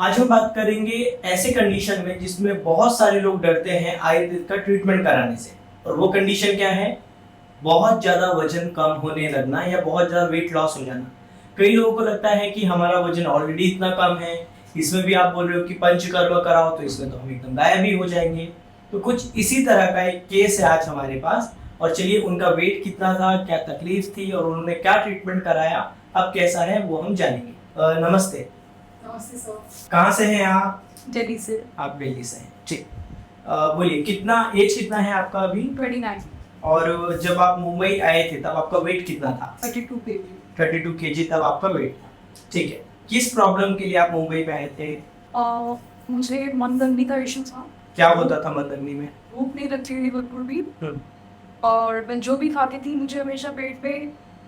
आज हम बात करेंगे ऐसे कंडीशन में जिसमें बहुत सारे लोग डरते हैं आयुर्वेद का ट्रीटमेंट कराने से। और वो कंडीशन क्या है? बहुत ज़्यादा वजन कम होने लगना या बहुत ज़्यादा वेट लॉस हो जाना। कई लोगों को लगता है कि हमारा वजन ऑलरेडी इतना कम है, इसमें भी आप बोल रहे हो कि पंचकर्म कराओ तो इसमें तो हम एकदम गायब ही हो जाएंगे। तो कुछ इसी तरह का एक केस है आज हमारे पास। और चलिए उनका वेट कितना था, क्या तकलीफ थी और उन्होंने क्या ट्रीटमेंट कराया, अब कैसा है वो हम जानेंगे। नमस्ते। नमस्ते सर। कहाँ से हैं आप? दिल्ली से। आप दिल्ली से हैं, ठीक। बोलिए कितना एज कितना है आपका अभी? 29। और जब आप मुंबई आए थे तब आपका वेट कितना था? 32 kg। 32 kg तब आपका वेट था, ठीक है। किस प्रॉब्लम के लिए आप मुंबई में आए थे? मुझे मंदगंडी का इशू था। क्या होता था मंदगंडी में? भूख नहीं लगती थी बिल्कुल भी, और मैं जो भी खाती थी मुझे हमेशा पेट पे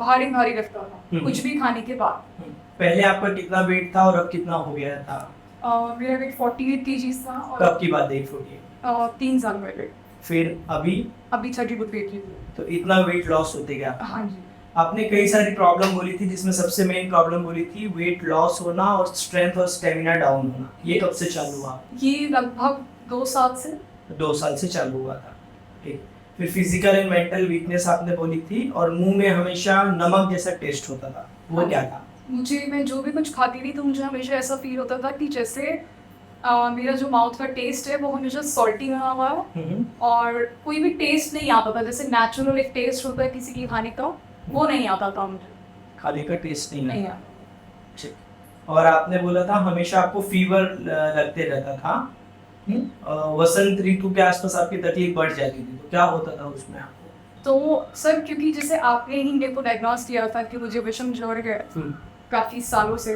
भारी भारी लगता था कुछ भी खाने के बाद। पहले आपका कितना वेट था और अब कितना हो गया था? मेरा वेट 48 kg था। और कब की बात देख रही है? 3 साल पहले। फिर अभी 32 kg। तो इतना वेट लॉस होते गया। हाँ जी। आपने कई सारी प्रॉब्लम बोली थी जिसमें सबसे मेन प्रॉब्लम बोली थी वेट लॉस होना और स्ट्रेंथ और स्टेमिना डाउन होना। ये कब से चालू हुआ? ये लगभग 2 साल से। 2 साल से चालू हुआ था, ठीक। फिर फिजिकल एंड मेंटल वीकनेस आपने बोली थी और मुंह में हमेशा नमक जैसा टेस्ट होता था, वो क्या था? मैं जो भी कुछ खाती थी तो मुझे हमेशा ऐसा फील होता था कि जैसे मेरा जो माउथ का टेस्ट है वो हमेशा सॉल्टी बना हुआ है और कोई भी टेस्ट नहीं आता था। जैसे नेचुरल एक टेस्ट होता है किसी की खाने का, वो नहीं आता था मुझे। खाने का टेस्ट नहीं आता। ठीक। और आपने बोला था हमेशा आपको फीवर लगते रहता था। वसंत ऋतु के आसपास आपकी तकलीफ बढ़ जाती थी, तो क्या होता था उसमें आपको? तो सर क्योंकि जैसे आपने ही मेरे को डायग्नोस किया था कि मुझे विषम ज्वर है काफ़ी सालों से,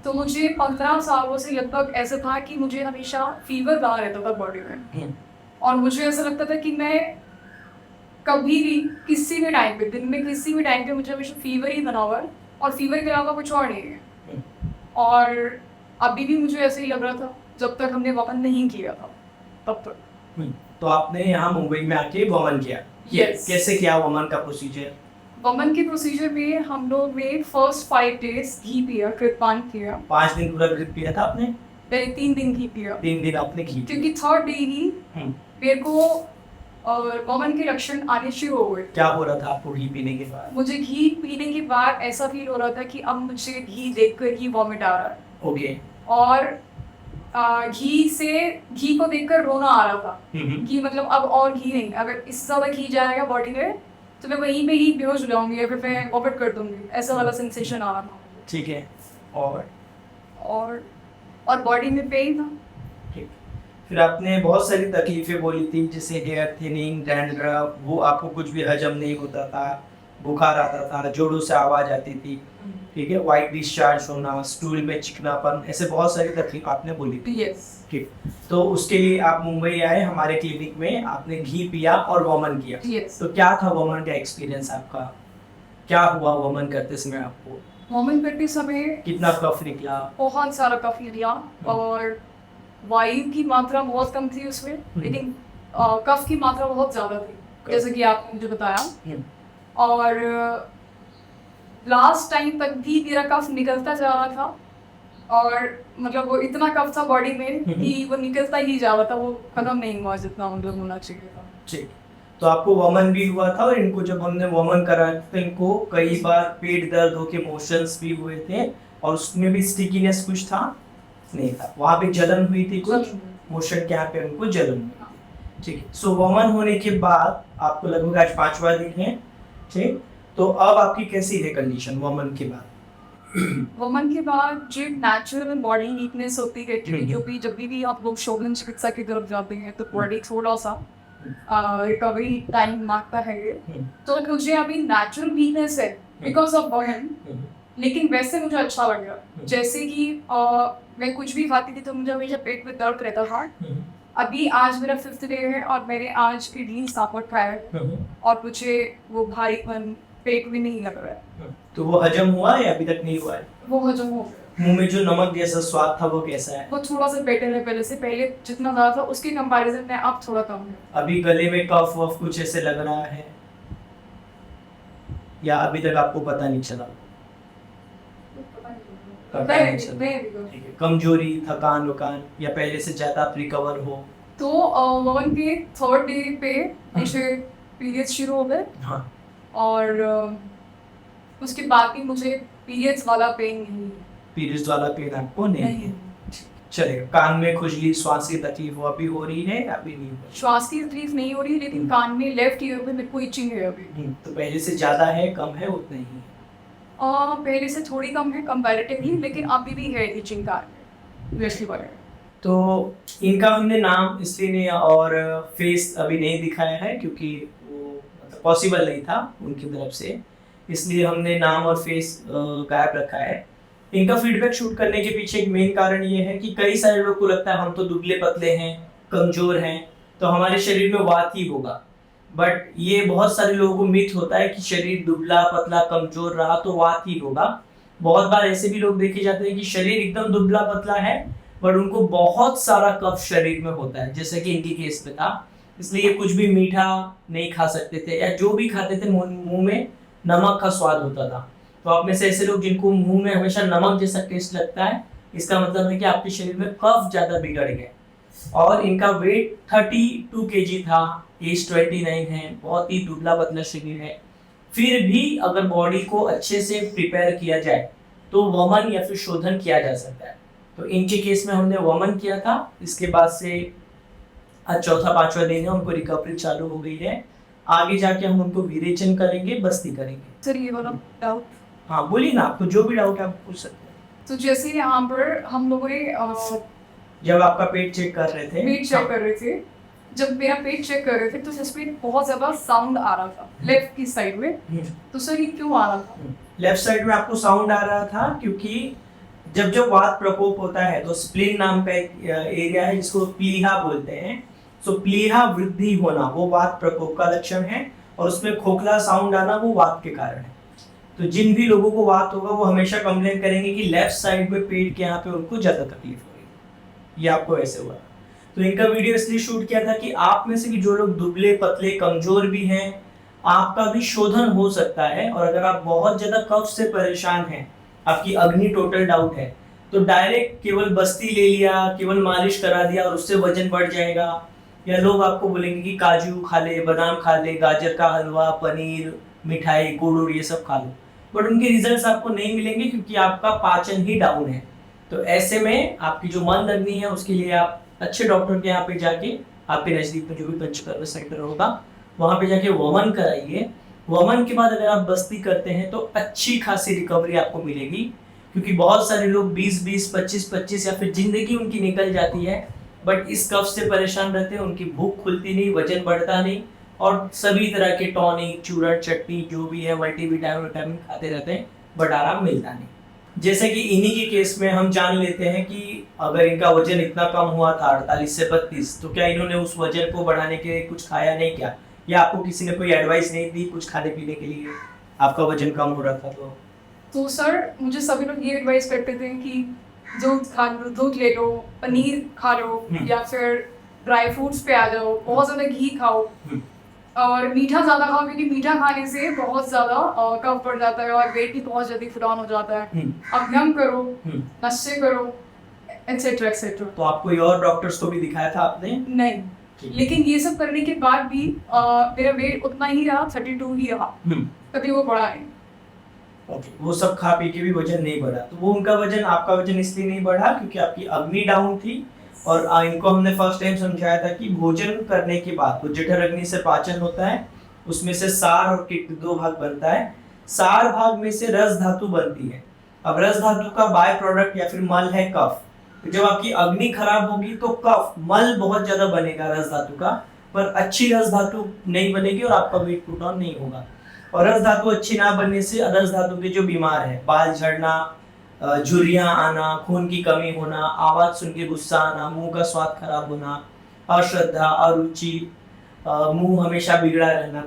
तो मुझे 15 सालों से लगभग ऐसा था कि मुझे हमेशा फीवर बना रहता था बॉडी में। और मुझे ऐसा लगता था कि मैं कभी भी किसी भी टाइम पे, दिन में किसी भी टाइम पे मुझे हमेशा फीवर ही बना हुआ है और फीवर के अलावा कुछ और नहीं है। और अभी भी मुझे ऐसे ही लग रहा था जब तक हमने वमन नहीं किया था तब तक। तो आपने यहाँ मुंबई में आके वमन किया? Yes. कैसे किया वमन का प्रोसीजर? वमन के प्रोसीजर में हम लोग ने फर्स्ट 5 days घी पिया, फिर पान किया। 5 दिन पूरा घी पिया था आपने? पहले 3 दिन घी पिया। 3 दिन आपने घी, क्योंकि 3rd डे ही मेरे को वमन के लक्षण आने शुरू हो गए। क्या हो रहा था आपको घी पीने के बाद? मुझे घी पीने के बाद ऐसा फील हो रहा था कि अब मुझे घी देखकर ही वॉमिट आ रहा है। ओके। और घी को देखकर रोना आ रहा था कि मतलब अब और घी नहीं, अगर इससे ज्यादा घी जाएगा बॉडी में तो मैं वहीं पे ही बेहोश हो जाऊंगी या फिर मैं वॉमिट कर दूंगी, ऐसा वाला सेंसेशन आ रहा था। ठीक है। और बॉडी में पेन था। ठीक। फिर आपने बहुत सारी तकलीफें बोली थी जैसे हेयर थिनिंग, डैंड्रफ, वो आपको कुछ भी हजम नहीं होता था, बुखार आता था, जोड़ों से आवाज आती थी, ठीक है, वाइट डिस्चार्ज होना, स्टूल में चिकनापन, ऐसे बहुत सारी तकलीफ आपने बोली थी। यस। ठीक। तो उसके लिए आप मुंबई आए हमारे क्लिनिक में, आपने घी पिया और वमन किया। यस। तो क्या था वमन का एक्सपीरियंस आपका? क्या हुआ वमन करते समय आपको? वमन करते समय कितना कफ निकला? बहुत सारा कफ निकला और वायु की मात्रा बहुत कम थी उसमें, लेकिन कफ की मात्रा बहुत ज्यादा थी जैसे कि आपने मुझे बताया। और लास्ट टाइम तक भी मेरा कफ निकलता जा रहा था और मतलब वो इतना कफ था बॉडी में कि वो निकलता ही जा रहा था, वो खत्म नहीं हुआ जितना मतलब होना चाहिए था। ठीक। तो आपको वमन भी हुआ था और इनको जब हमने वमन करा तो इनको कई बार पेट दर्द होके मोशंस भी हुए थे और उसमें भी स्टिकीनेस कुछ था? नहीं था। वहाँ पे जलन हुई थी कुछ? मोशन के यहाँ पे उनको जलन हुई थी। ठीक है। सो वमन होने के बाद आपको लगभग आज 5वां दिन है, ठीक। तो अब आपकी कैसी है कंडीशन वमन के बाद? वमन के बाद जो नेचुरल बॉडी वीकनेस होती है, जो भी जब भी आप लोग शोभन चिकित्सा की तरफ जाते हैं तो बॉडी थोड़ा सा रिकवरी टाइम मांगता है। तो मुझे अभी नेचुरल वीकनेस है बिकॉज ऑफ वमन, लेकिन वैसे मुझे अच्छा लग रहा। जैसे कि मैं कुछ भी खाती थी तो मुझे हमेशा पेट में दर्द रहता था। अभी आज मेरा 5th डे है और मैंने आज इडली सांभर खाया है और मुझे वो भारीपन पेट में नहीं लग रहा है। तो वो हजम हुआ है या अभी तक नहीं हुआ है? वो हजम हो गया। मुंह में जो नमक जैसा स्वाद था वो कैसा है? वो थोड़ा सा बेटर है पहले से, पहले जितना ज्यादा था उसके कंपैरिजन में अब थोड़ा कम है। अभी गले में कफ वफ कुछ ऐसे लग रहा है या अभी तक आपको पता नहीं चला? very, very good. ठीक है, कमजोरी, थकान वकान या पहले से ज्यादा आप रिकवर हो? तो वमन के 3rd डे पे मुझे पीरियड्स शुरू हो गए हाँ, और उसके बाद भी मुझे पीरियड्स वाला पेन नहीं पीरियड्स वाला पेन आपको नहीं नहीं है? है। चलेगा। कान में खुजली, श्वास की तकलीफ वो अभी हो रही है या अभी नहीं हो रही? श्वास की तकलीफ नहीं हो रही, लेकिन कान में लेफ्ट ईयर में मेरे को इचिंग है अभी। तो पहले से ज्यादा है, कम है, उतना ही है? पहले से थोड़ी कम है कंपैरेटिवली, लेकिन अभी भी है इचिंग कान में वैसे वाले। तो इनका हमने नाम इसलिए नहीं और फेस अभी नहीं दिखाया है क्योंकि वो मतलब पॉसिबल नहीं था उनकी तरफ से, इसलिए हमने नाम और फेस गायब रखा है। इनका फीडबैक शूट करने के पीछे एक मेन कारण ये है कि कई सारे लोग को लगता है हम तो दुबले पतले हैं, कमजोर हैं, तो हमारे शरीर में वात ही होगा। बट ये बहुत सारे लोगों को मिथ होता है कि शरीर दुबला पतला कमजोर रहा तो वात ही होगा। बहुत बार ऐसे भी लोग देखे जाते हैं कि शरीर एकदम दुबला पतला है बट उनको बहुत सारा कफ शरीर में होता है, जैसे कि इनके केस में था। इसलिए कुछ भी मीठा नहीं खा सकते थे या जो भी खाते थे मुंह में नमक का स्वाद होता था। तो आप में से ऐसे लोग जिनको मुंह में हमेशा नमक जैसा टेस्ट लगता है, इसका मतलब है कि आपके शरीर में कफ ज्यादा बिगड़ गया। और इनका वेट 32 kg था, एज 29 है, बहुत ही दुबला पतला शरीर है। फिर भी अगर बॉडी को अच्छे से प्रिपेयर किया जाए तो वमन या फिर शोधन किया जा सकता है। तो इनके केस में हमने वमन किया था, इसके बाद से आज चौथा 5वां दिन है, उनको रिकवरी चालू हो गई है। आगे जाके हम उनको विरेचन करेंगे, बस्ती करेंगे। सर ये वाला डाउट, हाँ बोलिए ना, आपको जो भी डाउट है आप पूछ सकते हैं। तो जैसे यहाँ पर हम लोगों ने जब आपका पेट चेक कर रहे थे, पेट चेक कर रहे थे, जब मेरा पेट चेक कर रहे थे तो जिसमें बहुत ज्यादा साउंड आ रहा था लेफ्ट की साइड में, तो सर ये क्यों आ रहा था? लेफ्ट साइड में आपको साउंड आ रहा था क्योंकि जब वात प्रकोप होता है तो स्प्लीन नाम का एक एरिया है जिसको प्लीहा बोलते हैं। सो प्लीहा वृद्धि होना वो वात प्रकोप का लक्षण है और उसमें खोखला साउंड आना वो वात के कारण है। तो जिन भी लोगों को वात होगा वो हमेशा कंप्लेन करेंगे कि लेफ्ट साइड में पेट के यहाँ पे उनको ज्यादा तकलीफ हो रही है। ये आपको ऐसे हुआ। तो इनका वीडियो इसलिए शूट किया था कि आप में से भी जो लोग दुबले पतले कमजोर भी हैं, आपका भी शोधन हो सकता है। और अगर आप बहुत ज्यादा कफ से परेशान हैं, आपकी अग्नि टोटल डाउट है, तो डायरेक्ट केवल बस्ती ले लिया, केवल मालिश करा दिया और उससे वजन बढ़ जाएगा। या लोग आपको बोलेंगे कि काजू खा ले, बादाम खा ले, गाजर का हलवा, पनीर, मिठाई, गुड़ ये सब खा लो, बट उनके रिजल्ट्स आपको नहीं मिलेंगे क्योंकि आपका पाचन ही डाउन है। तो ऐसे में आपकी जो मन अग्नि है उसके लिए आप अच्छे डॉक्टर के यहाँ पे जाके, आपके नजदीक में जो भी पंचकर्म सेंटर होगा वहां पे जाके वमन कराइए। वमन के बाद अगर आप बस्ती करते हैं तो अच्छी खासी रिकवरी आपको मिलेगी, क्योंकि बहुत सारे लोग 20-20, 25-25 या फिर जिंदगी उनकी निकल जाती है बट इस कफ से परेशान रहते हैं, उनकी भूख खुलती नहीं, वजन बढ़ता नहीं और सभी तरह के टॉनिक, चूरन, चटनी जो भी है मल्टीविटामिन खाते रहते हैं बट आराम मिलता नहीं। जैसे कि इन्हीं के केस में हम जान लेते हैं कि अगर इनका वजन इतना कम हुआ था 48 से 32, तो क्या इन्होंने उस वजन को बढ़ाने के कुछ खाया नहीं क्या, या आपको किसी ने कोई एडवाइस नहीं दी कुछ खाने पीने के लिए, आपका वजन कम हो रहा था तो सर मुझे सभी लोग ये एडवाइस करते थे कि दूध खा लो, दूध ले लो, पनीर खा लो या फिर ड्राई फ्रूट्स पे आ जाओ, बहुत ज्यादा घी खाओ और मीठा ज्यादा खाओ, क्योंकि मीठा खाने से बहुत ज्यादा कफ बढ़ जाता है और वेट भी बहुत जल्दी फुडान हो जाता है। अभ्यंग करो, नशे करो, एटसेट्रा एटसेट्रा। तो आप कोई और डॉक्टर्स को भी दिखाया था आपने? नहीं, लेकिन ये सब करने के बाद भी मेरा वेट उतना ही रहा, 32 ही रहा, कभी वो बढ़ा नहीं। ओके, वो सब खा पी के भी वजन नहीं बढ़ा, तो वो उनका वजन, आपका वजन इसलिए नहीं बढ़ा क्योंकि आपकी अग्नि डाउन थी। और इनको हमने फर्स्ट टाइम समझाया था कि भोजन करने के बाद तो जठर अग्नि से पाचन होता है, उसमें से सार और किट 2 भाग बनता है। सार भाग में से रस धातु बनती है। अब रस धातु का बाय प्रोडक्ट या फिर मल है कफ। जब आपकी अग्नि खराब होगी तो कफ, मल बहुत ज्यादा बनेगा रस धातु का, पर अच्छी रस धातु नहीं बनेगी और आपका वेट पुट ऑन नहीं होगा। और रस धातु अच्छी ना बनने से रस धातु के जो बीमार है, बाल झड़ना, झुर्रियां आना, खून की कमी होना, आवाज सुन के गुस्सा आना, मुंह का स्वाद खराब होना, अश्रद्धा, अरुचि, मुंह हमेशा बिगड़ा रहना,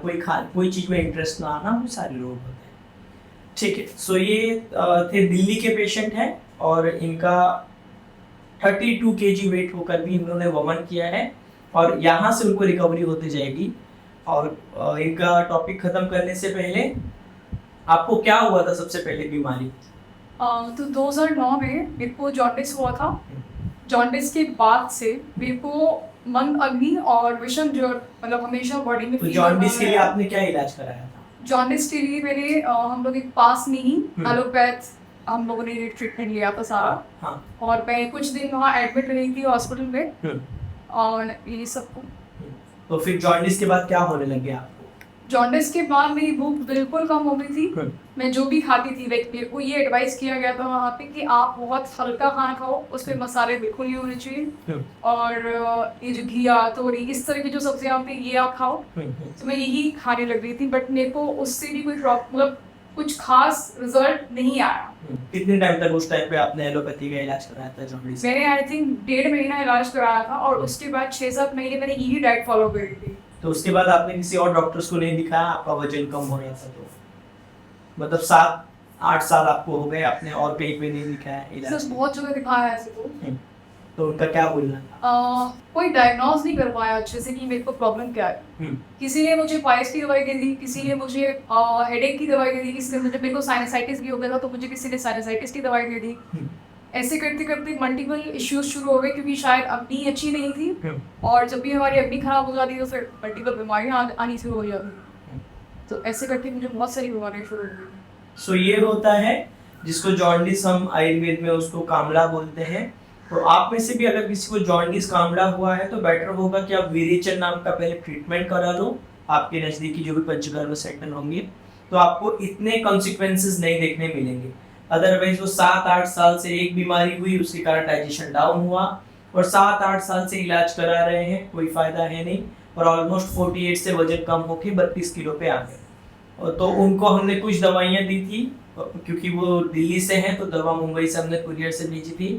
कोई चीज में इंटरेस्ट ना आना, वो सारे रोग होते हैं। ठीक है, सो ये थे दिल्ली के पेशेंट हैं और इनका 32 kg वेट होकर भी इन्होंने वमन किया है और यहाँ से उनको रिकवरी होती जाएगी। और इनका टॉपिक खत्म करने से पहले, आपको क्या हुआ था सबसे पहले बीमारी? तो 2009 में मेरे को जॉन्डिस हुआ था। जॉन्डिस के बाद से मेरे को मंद अग्नि और विषम ज्वर, मतलब हमेशा बॉडी में तो fever जॉन्डिस बना के लिए रहा। आपने क्या इलाज कराया था? जॉन्डिस के लिए मैंने हम लोग एक पास में ही एलोपैथ हम लोगों ने ट्रीटमेंट लिया था सारा। हाँ। और मैं कुछ दिन वहाँ एडमिट रही थी हॉस्पिटल में और ये सब। तो फिर जॉन्डिस के बाद क्या होने लग गया आपको? जॉन्डिस के बाद मेरी भूख बिल्कुल कम हो गई थी। मैं जो भी खाती थी, लाइक मेरे को ये एडवाइस किया गया था वहाँ पे कि आप बहुत हल्का खाना खाओ, उसमें मसाले बिल्कुल नहीं होने चाहिए, और ये जो घिया तोरी इस तरह की जो सब्जियाँ होती हैं ये आप खाओ। तो मैं यही खाने लग रही थी, बट मेरे को उससे भी कोई मतलब कुछ खास रिजल्ट नहीं आया। कितने टाइम तक उस टाइम पे आपने एलोपैथी का इलाज कराया था जॉन्डिस? मैंने आई थिंक 1.5 महीना इलाज कराया था, और उसके बाद 6-7 महीने मैंने यही डाइट फॉलो करी थी। तो उसके बाद आपने किसी और डॉक्टर्स को नहीं दिखाया? आपका वजन कम हो रहा था तो मतलब 7-8 साल आपको हो गए, आपने और कहीं पे नहीं दिखाया इलाज? सर बहुत जगह दिखाया ऐसे तो उनका क्या बोलना था? कोई डायग्नोज नहीं कर पाया अच्छे से कि मेरे को प्रॉब्लम क्या है। किसी ने मुझे पाइल्स की दवाई दे दी, किसी ने मुझे हेडेक की दवाई दे दी, किसी ने मुझे, मेरे को साइनसाइटिस भी हो गया था तो मुझे किसी ने साइनसाइटिस की दवाई दे दी। ऐसे करते करते मल्टीपल इश्यूज शुरू हो गए, क्योंकि शायद अग्नि अच्छी नहीं थी, और जब भी हमारी अग्नि खराब हो जाती है तो फिर मल्टीपल बीमारियां आनी शुरू हो जाती। तो ऐसे करके मुझे बहुत सारी बीमारियां शुरू हो गई। सो ये होता है जिसको जॉन्डिस हम आयुर्वेद में उसको कामला बोलते हैं। तो आप में से भी अगर किसी को जॉन्डिस कामला हुआ है तो बेटर होगा कि आप विरेचन नाम का पहले ट्रीटमेंट करा लो। आपके नज़दीकी जो भी पंचकर्म सेंटर होंगे तो आपको इतने कॉन्सिक्वेंसेस नहीं देखने मिलेंगे। अदरवाइज वो 7-8 साल से एक बीमारी हुई, उसके कारण डाइजेशन डाउन हुआ, और 7-8 साल से इलाज करा रहे हैं, कोई फायदा है नहीं, और ऑलमोस्ट 48 से वजन कम होके 32 किलो पे आ गए। और तो उनको हमने कुछ दवाइयाँ दी थी, क्योंकि वो दिल्ली से हैं तो दवा मुंबई से हमने कुरियर से भेजी थी।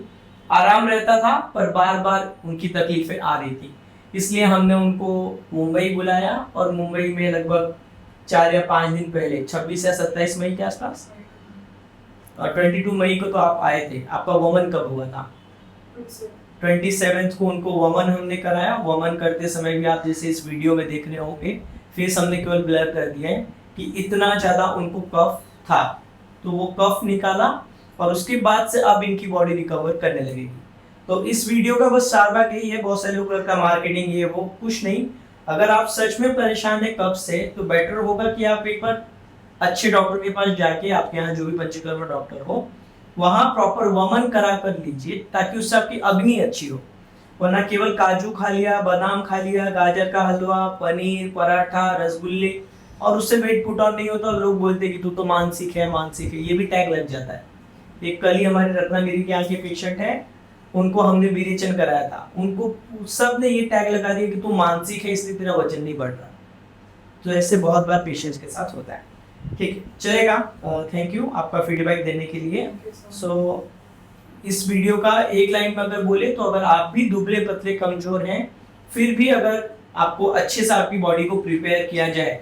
आराम रहता था पर बार बार उनकी तकलीफें आ रही थी, इसलिए हमने उनको मुंबई बुलाया, और मुंबई में लगभग 4 या 5 दिन पहले 26 या 27 मई के आसपास, और 22 मई को तो आप आए थे। आपका वमन कब हुआ था? 27 को उनको वमन हमने कराया। वमन करते समय भी आप जैसे इस वीडियो में देख रहे होंगे, फेस हमने केवल ब्लर कर दिया है कि इतना ज़्यादा उनको कफ था, तो वो कफ निकाला, और उसके बाद से अब इनकी बॉडी रिकवर करने लगेगी। तो इस वीडियो का बस सार बात यही है, बहुत सारे लोग का मार्केटिंग ये वो कुछ नहीं। अगर आप सच में परेशान है कफ से तो बेटर होगा कि आप एक बार अच्छे डॉक्टर के पास जाके, आपके यहाँ जो भी पंचकर्म डॉक्टर हो वहाँ प्रॉपर वमन करा कर लीजिए, ताकि उससे आपकी अग्नि अच्छी हो। वरना केवल काजू खा लिया, बादाम खा लिया, गाजर का हलवा, पनीर, पराठा, रसगुल्ले, और उससे वेट पुट ऑन नहीं होता, लोग बोलते हैं कि तू तो मानसिक है, मानसिक है। ये भी टैग लग जाता है। एक कल ही हमारे रत्नागिरी के यहाँ के पेशेंट है, उनको हमने विरेचन कराया था, उनको सब ने ये टैग लगा दिया कि तू मानसिक है इसलिए तेरा वजन नहीं बढ़ रहा। तो ऐसे बहुत बार पेशेंट्स के साथ होता है। ठीक है, चलेगा। थैंक यू आपका फीडबैक देने के लिए। सो इस वीडियो का एक लाइन में अगर बोले तो, अगर आप भी दुबले पतले कमजोर हैं, फिर भी अगर आपको अच्छे से आपकी बॉडी को प्रिपेयर किया जाए,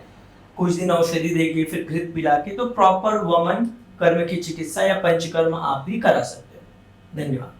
कुछ दिन औषधि देके फिर घृत पिला के, तो प्रॉपर वमन कर्म की चिकित्सा या पंचकर्म आप भी करा सकते हो। धन्यवाद।